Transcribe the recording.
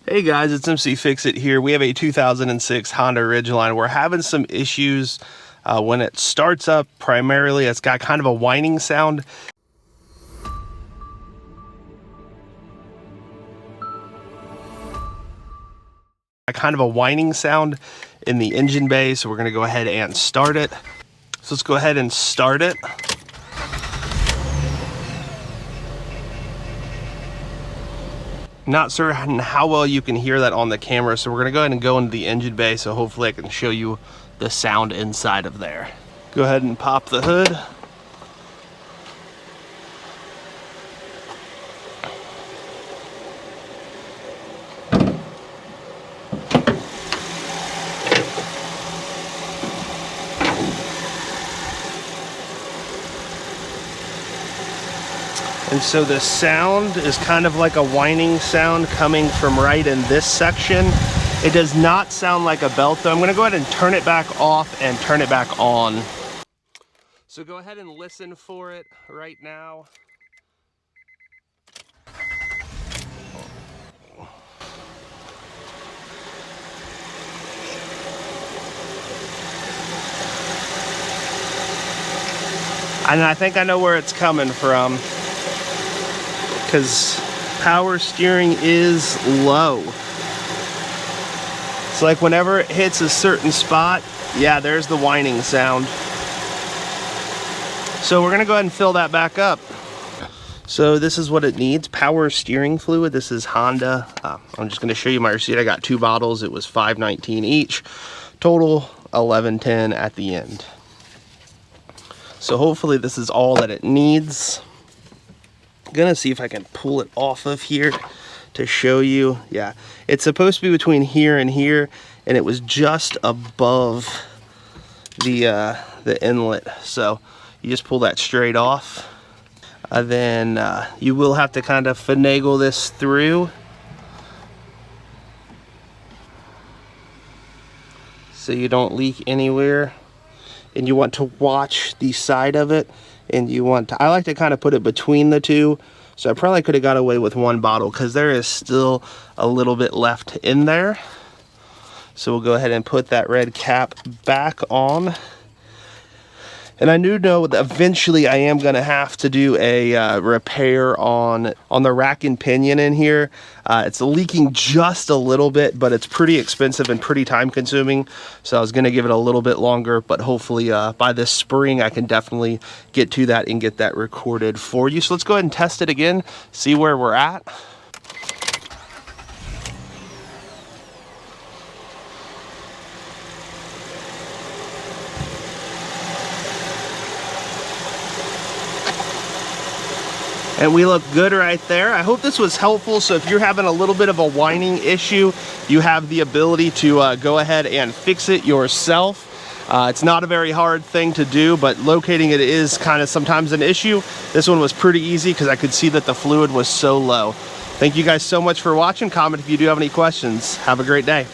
Hey guys, it's mcfixit here. We have a 2006 Honda Ridgeline. We're having some issues when it starts up. Primarily, it's got kind of a whining sound. In the engine bay, so we're going to go ahead and start it. So let's go ahead and start it. Not certain how well you can hear that on the camera, so we're going to go ahead and go into the engine bay, so hopefully I can show you the sound inside of there. Go ahead and pop the hood. And so the sound is kind of like a whining sound coming from right in this section. It does not sound like a belt though. I'm gonna go ahead and turn it back off and turn it back on. So go ahead and listen for it right now. And I think I know where it's coming from, because power steering is low. It's like whenever it hits a certain spot, yeah, there's the whining sound. So we're gonna go ahead and fill that back up. So this is what it needs: power steering fluid. This is Honda. I'm just gonna show you my receipt. I got 2 bottles. It was $5.19 each. Total $11.10 at the end. So hopefully this is all that it needs. Gonna see if I can pull it off of here to show you. Yeah, it's supposed to be between here and here, and it was just above the inlet. So you just pull that straight off. Then you will have to kind of finagle this through, so you don't leak anywhere. And you want to watch the side of it, and you want to, I like to kind of put it between the two. So I probably could have got away with 1 bottle because there is still a little bit left in there. So we'll go ahead and put that red cap back on. And I do know that eventually I am going to have to do a repair on the rack and pinion in here. It's leaking just a little bit, but it's pretty expensive and pretty time consuming. So I was going to give it a little bit longer, but hopefully by this spring I can definitely get to that and get that recorded for you. So let's go ahead and test it again, see where we're at. And we look good right there. I hope this was helpful. So if you're having a little bit of a whining issue, you have the ability to go ahead and fix it yourself. It's not a very hard thing to do, but locating it is kind of sometimes an issue. This one was pretty easy because I could see that the fluid was so low. Thank you guys so much for watching. Comment if you do have any questions. Have a great day.